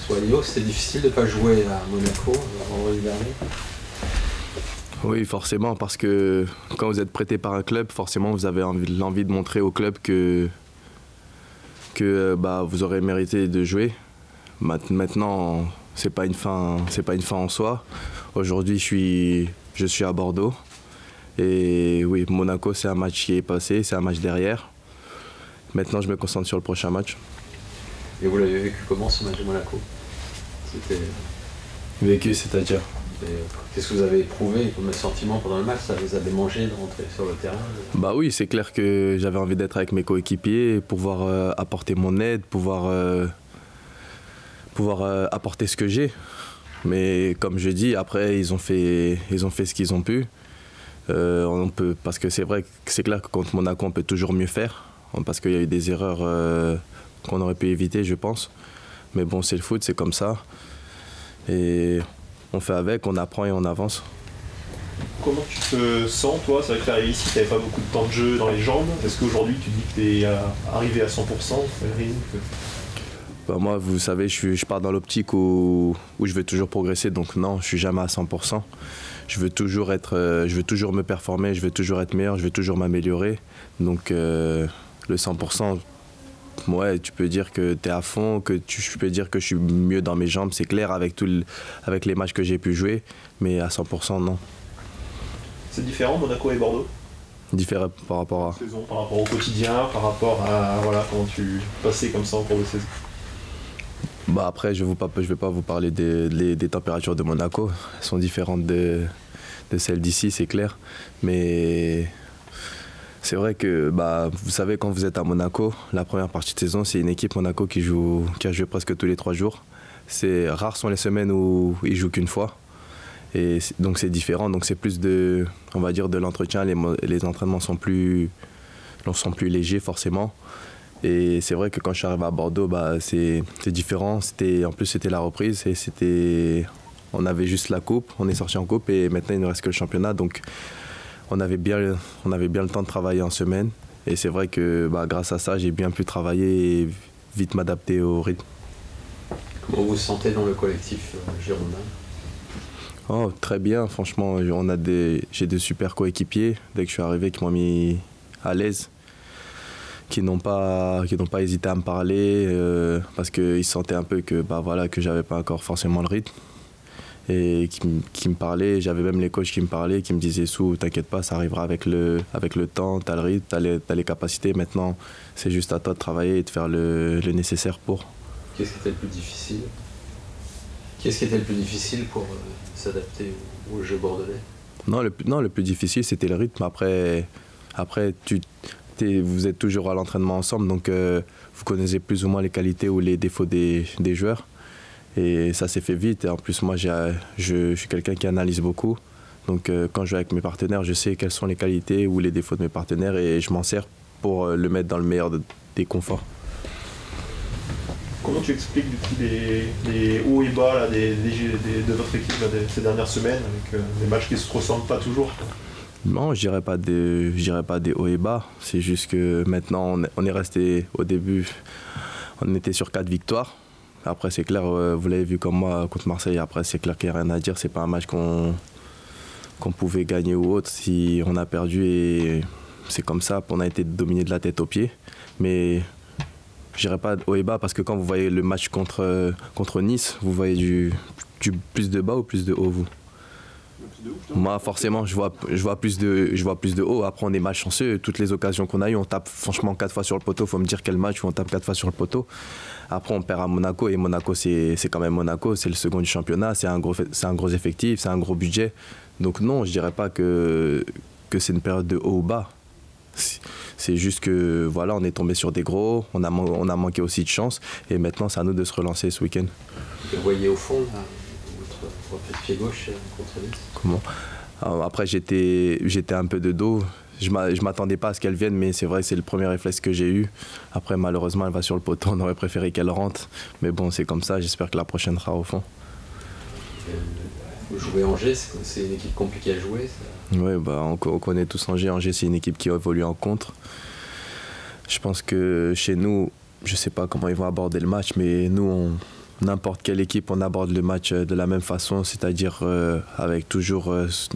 toi, Léo, c'était difficile de ne pas jouer à Monaco vendredi dernier? Oui, forcément, parce que quand vous êtes prêté par un club, forcément, vous avez l'envie de montrer au club que vous aurez mérité de jouer. Maintenant, c'est pas une fin en soi. Aujourd'hui, je suis à Bordeaux. Et oui, Monaco, c'est un match qui est passé, c'est un match derrière. Maintenant, je me concentre sur le prochain match. Et vous l'avez vécu comment, ce match de Monaco? C'était... Vécu, c'est-à-dire? Qu'est-ce que vous avez éprouvé comme sentiment pendant le match? Ça vous a démangé de rentrer sur le terrain? Bah oui, c'est clair que j'avais envie d'être avec mes coéquipiers, pouvoir apporter mon aide, pouvoir apporter ce que j'ai. Mais comme je dis, après, ils ont fait ce qu'ils ont pu. Parce que c'est vrai que c'est clair que contre Monaco, on peut toujours mieux faire. Parce qu'il y a eu des erreurs qu'on aurait pu éviter, je pense. Mais bon, c'est le foot, c'est comme ça. Et on fait avec, on apprend et on avance. Comment tu te sens, toi? C'est vrai que tu es arrivé ici, tu n'avais pas beaucoup de temps de jeu dans les jambes. Est-ce qu'aujourd'hui, tu dis que tu es arrivé à 100%? Bah moi, vous savez, je pars dans l'optique où je veux toujours progresser. Donc non, je ne suis jamais à 100%. Je veux toujours me performer, je veux toujours être meilleur, je veux toujours m'améliorer. Donc le 100%, ouais, tu peux dire que tu es à fond, je peux dire que je suis mieux dans mes jambes, c'est clair, avec les matchs que j'ai pu jouer, mais à 100%, non. C'est différent, Monaco et Bordeaux? Différent par rapport à... Saison, par rapport au quotidien, par rapport à comment tu passais comme ça en cours de saison? Bah après, je vais pas vous parler des températures de Monaco. Elles sont différentes de celles d'ici, c'est clair. Mais c'est vrai que, vous savez, quand vous êtes à Monaco, la première partie de saison, c'est une équipe Monaco qui a joué presque tous les 3 jours. Rares sont les semaines où ils jouent qu'une fois. Et donc c'est différent. Donc c'est plus on va dire, de l'entretien. Les entraînements sont plus légers, forcément. Et c'est vrai que quand je suis arrivé à Bordeaux, c'est différent. En plus, c'était la reprise et on avait juste la coupe, on est sorti en coupe et maintenant il ne reste que le championnat. Donc on avait bien le temps de travailler en semaine. Et c'est vrai que grâce à ça, j'ai bien pu travailler et vite m'adapter au rythme. Comment vous vous sentez dans le collectif girondin? Oh, très bien, franchement, j'ai de super coéquipiers dès que je suis arrivé qui m'ont mis à l'aise. Qui n'ont pas hésité à me parler parce qu'ils sentaient un peu que j'avais pas encore forcément le rythme et qui me parlaient. J'avais même les coachs qui me parlaient, qui me disaient t'inquiète pas, ça arrivera avec le temps, t'as le rythme, t'as les capacités. Maintenant, c'est juste à toi de travailler et de faire le nécessaire pour. Qu'est-ce qui était le plus difficile? Qu'est-ce qui était le plus difficile pour s'adapter au jeu bordelais? Non, le plus difficile, c'était le rythme. Après vous êtes toujours à l'entraînement ensemble, donc vous connaissez plus ou moins les qualités ou les défauts des joueurs. Et ça s'est fait vite. Et en plus, moi, je suis quelqu'un qui analyse beaucoup. Donc quand je joue avec mes partenaires, je sais quelles sont les qualités ou les défauts de mes partenaires et je m'en sers pour le mettre dans le meilleur des conforts. Comment tu expliques les hauts et bas là, de votre équipe ces dernières semaines, avec des matchs qui ne se ressemblent pas toujours? Non, je dirais pas des hauts et bas. C'est juste que maintenant, on est resté au début, on était sur 4 victoires. Après, c'est clair, vous l'avez vu comme moi contre Marseille. Après, c'est clair qu'il n'y a rien à dire. C'est pas un match qu'on pouvait gagner ou autre. Si on a perdu, et c'est comme ça, on a été dominé de la tête aux pieds. Mais je dirais pas haut et bas parce que quand vous voyez le match contre Nice, vous voyez du plus de bas ou plus de haut, vous? Moi, forcément, je vois plus de haut. Après, on est malchanceux. Toutes les occasions qu'on a eues, on tape franchement 4 fois sur le poteau. Il faut me dire quel match où on tape 4 fois sur le poteau. Après, on perd à Monaco. Et Monaco, c'est quand même Monaco. C'est le second du championnat. C'est un gros effectif. C'est un gros budget. Donc non, je dirais pas que c'est une période de haut ou bas. C'est juste que voilà, on est tombé sur des gros. On a manqué aussi de chance. Et maintenant, c'est à nous de se relancer ce week-end. Vous voyez au fond, là, votre pied gauche contre Nice? Comment? Alors, après, j'étais un peu de dos. Je m'attendais pas à ce qu'elle vienne, mais c'est vrai que c'est le premier réflexe que j'ai eu. Après, malheureusement, elle va sur le poteau. On aurait préféré qu'elle rentre. Mais bon, c'est comme ça. J'espère que la prochaine sera au fond. Vous jouez Angers, c'est une équipe compliquée à jouer, ça? Oui, on connaît tous Angers. Angers, c'est une équipe qui évolue en contre. Je pense que chez nous, je ne sais pas comment ils vont aborder le match, mais nous, n'importe quelle équipe, on aborde le match de la même façon, c'est-à-dire avec toujours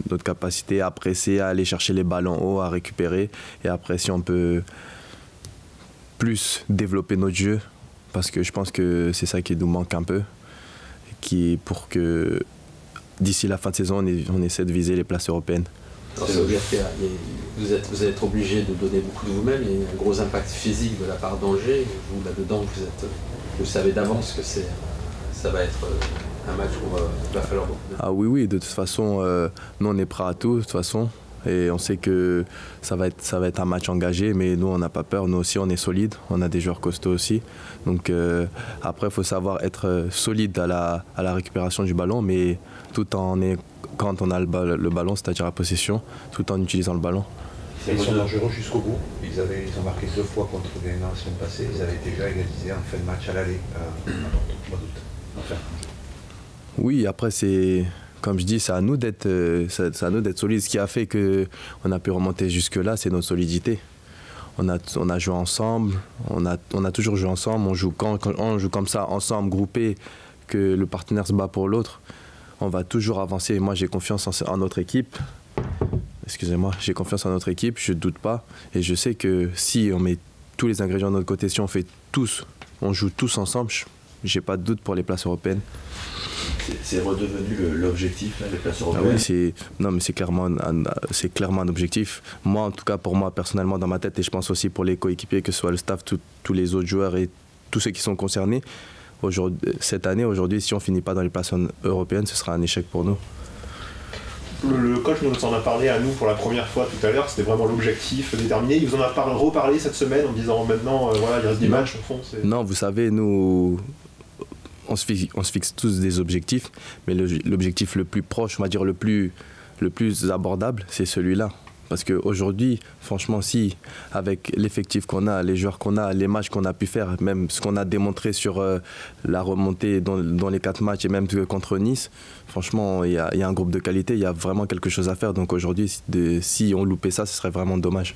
notre capacité à presser, à aller chercher les ballons haut, à récupérer. Et après, si on peut plus développer notre jeu, parce que je pense que c'est ça qui nous manque un peu, pour que d'ici la fin de saison, on essaie de viser les places européennes. Alors, ça veut dire que vous allez être obligé de donner beaucoup de vous-même, il y a un gros impact physique de la part d'Angers. Vous, là-dedans, vous savez d'avance que ça va être un match où il va falloir beaucoup de... Ah oui, de toute façon, nous on est prêts à tout, de toute façon. Et on sait que ça va être un match engagé, mais nous on n'a pas peur, nous aussi on est solide, on a des joueurs costauds aussi. Donc après il faut savoir être solide à la récupération du ballon, mais quand on a le ballon, c'est-à-dire la possession, tout en utilisant le ballon. Ils sont dangereux jusqu'au bout. Ils ont marqué 2 fois contre Guingamp la semaine passée. Ils avaient déjà égalisé en fin de match à l'aller, au mois d'août. Enfin. Oui, après c'est... Comme je dis, c'est à nous d'être solides. Ce qui a fait qu'on a pu remonter jusque-là, c'est notre solidité. On a joué ensemble, on a toujours joué ensemble. Quand on joue comme ça, ensemble, groupé, que le partenaire se bat pour l'autre, on va toujours avancer. Moi, j'ai confiance en notre équipe. Excusez-moi, j'ai confiance en notre équipe, je ne doute pas. Et je sais que si on met tous les ingrédients de notre côté, si on joue tous ensemble, je n'ai pas de doute pour les places européennes. C'est redevenu l'objectif, les places européennes. Ah oui, c'est clairement un objectif. Moi, en tout cas, pour moi, personnellement, dans ma tête, et je pense aussi pour les coéquipiers, que ce soit le staff, tous les autres joueurs et tous ceux qui sont concernés, cette année, aujourd'hui, si on ne finit pas dans les places européennes, ce sera un échec pour nous. Le coach nous en a parlé à nous pour la première fois tout à l'heure, c'était vraiment l'objectif déterminé. Il vous en a reparlé cette semaine en disant maintenant, voilà, il reste des matchs au fond. Non, vous savez, nous... On se fixe tous des objectifs, mais l'objectif le plus proche, on va dire le plus abordable, c'est celui-là. Parce qu'aujourd'hui, franchement, si avec l'effectif qu'on a, les joueurs qu'on a, les matchs qu'on a pu faire, même ce qu'on a démontré sur la remontée dans les 4 matchs et même contre Nice, franchement, il y a un groupe de qualité, il y a vraiment quelque chose à faire. Donc aujourd'hui, si on loupait ça, ce serait vraiment dommage.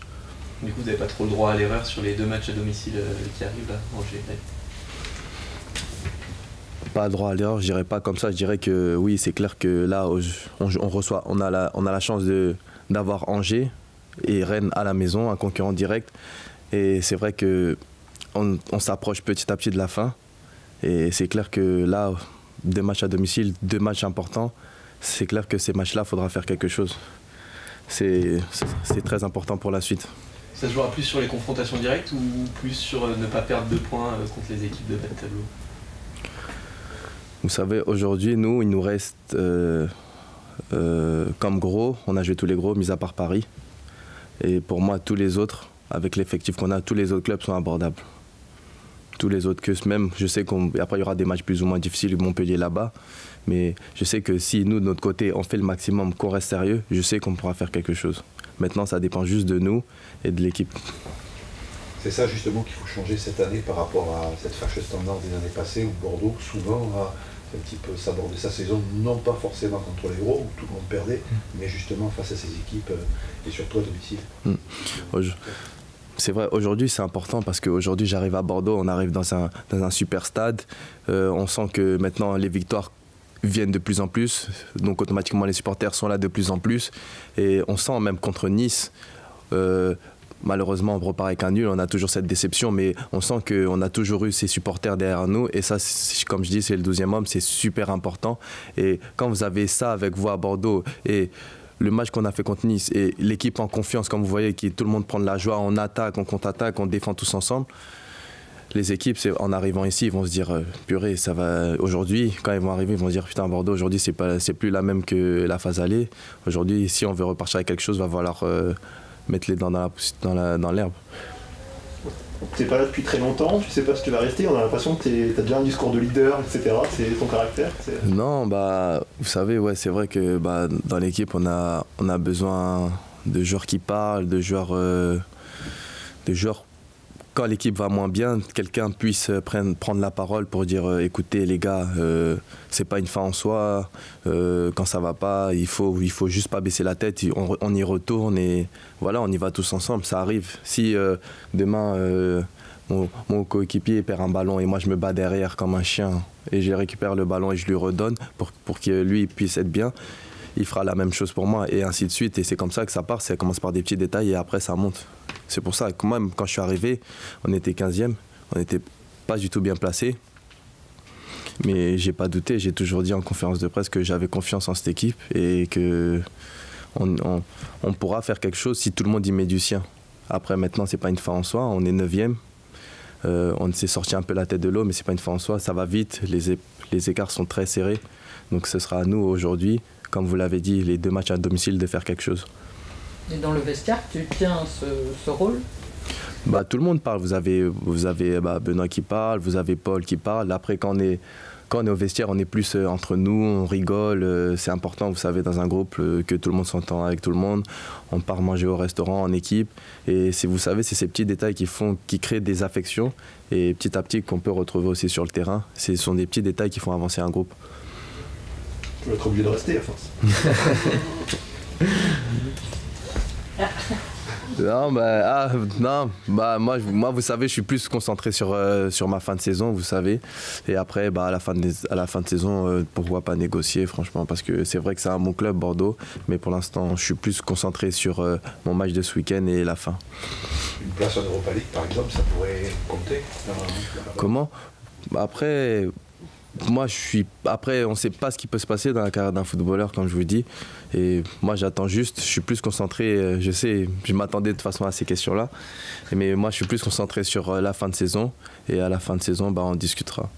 Du coup, vous n'avez pas trop le droit à l'erreur sur les 2 matchs à domicile qui arrivent là, Angers. Pas droit à l'erreur, je dirais pas comme ça. Je dirais que oui, c'est clair que là, on a la chance d'avoir Angers et Rennes à la maison, un concurrent direct. Et c'est vrai que on s'approche petit à petit de la fin. Et c'est clair que là, 2 matchs à domicile, 2 matchs importants, c'est clair que ces matchs-là, il faudra faire quelque chose. C'est très important pour la suite. Ça se jouera plus sur les confrontations directes ou plus sur ne pas perdre 2 points contre les équipes de bas de tableau? Vous savez, aujourd'hui, nous, il nous reste comme gros, on a joué tous les gros, mis à part Paris. Et pour moi, tous les autres, avec l'effectif qu'on a, tous les autres clubs sont abordables. Tous les autres, même, je sais qu'après, il y aura des matchs plus ou moins difficiles, Montpellier là-bas. Mais je sais que si nous, de notre côté, on fait le maximum, qu'on reste sérieux, je sais qu'on pourra faire quelque chose. Maintenant, ça dépend juste de nous et de l'équipe. C'est ça justement qu'il faut changer cette année par rapport à cette fâcheuse tendance des années passées où Bordeaux souvent a un petit peu s'aborder sa saison, non pas forcément contre les gros où tout le monde perdait, mais justement face à ces équipes et surtout à domicile. C'est vrai, aujourd'hui c'est important parce qu'aujourd'hui j'arrive à Bordeaux, on arrive dans un super stade, on sent que maintenant les victoires viennent de plus en plus, donc automatiquement les supporters sont là de plus en plus et on sent même contre Nice, malheureusement on repart avec un nul, on a toujours cette déception, mais on sent qu'on a toujours eu ces supporters derrière nous et ça, comme je dis, c'est le 12e homme, c'est super important. Et quand vous avez ça avec vous à Bordeaux et le match qu'on a fait contre Nice et l'équipe en confiance, comme vous voyez, tout le monde prend de la joie, on attaque, on contre-attaque, on défend tous ensemble. Les équipes, en arrivant ici, ils vont se dire purée, ça va. Aujourd'hui, quand ils vont arriver, ils vont se dire putain, Bordeaux, aujourd'hui, c'est plus la même que la phase aller. Aujourd'hui, si on veut repartir avec quelque chose, il va falloir mettre les dents dans l'herbe. T'es pas là depuis très longtemps, tu sais pas ce qui va rester, on a l'impression que t'as déjà un discours de leader, etc. C'est ton caractère? Non, vous savez, ouais, c'est vrai que dans l'équipe, on a besoin de joueurs qui parlent, de joueurs quand l'équipe va moins bien, quelqu'un puisse prendre la parole pour dire écoutez les gars, c'est pas une fin en soi, quand ça va pas, il faut juste pas baisser la tête, on y retourne et voilà, on y va tous ensemble, ça arrive. Si demain mon coéquipier perd un ballon et moi je me bats derrière comme un chien et je récupère le ballon et je lui redonne pour que lui puisse être bien, il fera la même chose pour moi et ainsi de suite. Et c'est comme ça que ça part, ça commence par des petits détails et après ça monte. C'est pour ça que même quand je suis arrivé, on était 15e, on n'était pas du tout bien placé. Mais j'ai pas douté, j'ai toujours dit en conférence de presse que j'avais confiance en cette équipe et que on pourra faire quelque chose si tout le monde y met du sien. Après maintenant c'est pas une fin en soi, on est 9e, on s'est sorti un peu la tête de l'eau mais c'est pas une fin en soi, ça va vite, les écarts sont très serrés. Donc ce sera à nous aujourd'hui, comme vous l'avez dit, les 2 matchs à domicile de faire quelque chose. Et dans le vestiaire, tu tiens ce rôle? Tout le monde parle, vous avez Benoît qui parle, vous avez Paul qui parle. Après quand on est au vestiaire, on est plus entre nous, on rigole, c'est important, vous savez, dans un groupe, que tout le monde s'entend avec tout le monde. On part manger au restaurant en équipe et vous savez, c'est ces petits détails qui créent des affections et petit à petit qu'on peut retrouver aussi sur le terrain. Ce sont des petits détails qui font avancer un groupe. Tu vas être obligé de rester à force. Moi, vous savez, je suis plus concentré sur ma fin de saison, vous savez. Et après, à la fin de saison, pourquoi pas négocier, franchement, parce que c'est vrai que c'est un bon club, Bordeaux, mais pour l'instant, je suis plus concentré sur mon match de ce week-end et la fin. Une place en Europa League, par exemple, ça pourrait compter Comment? Après, on ne sait pas ce qui peut se passer dans la carrière d'un footballeur, comme je vous dis. Et moi, j'attends juste, je suis plus concentré, je sais, je m'attendais de toute façon à ces questions-là. Mais moi, je suis plus concentré sur la fin de saison. Et à la fin de saison, on discutera.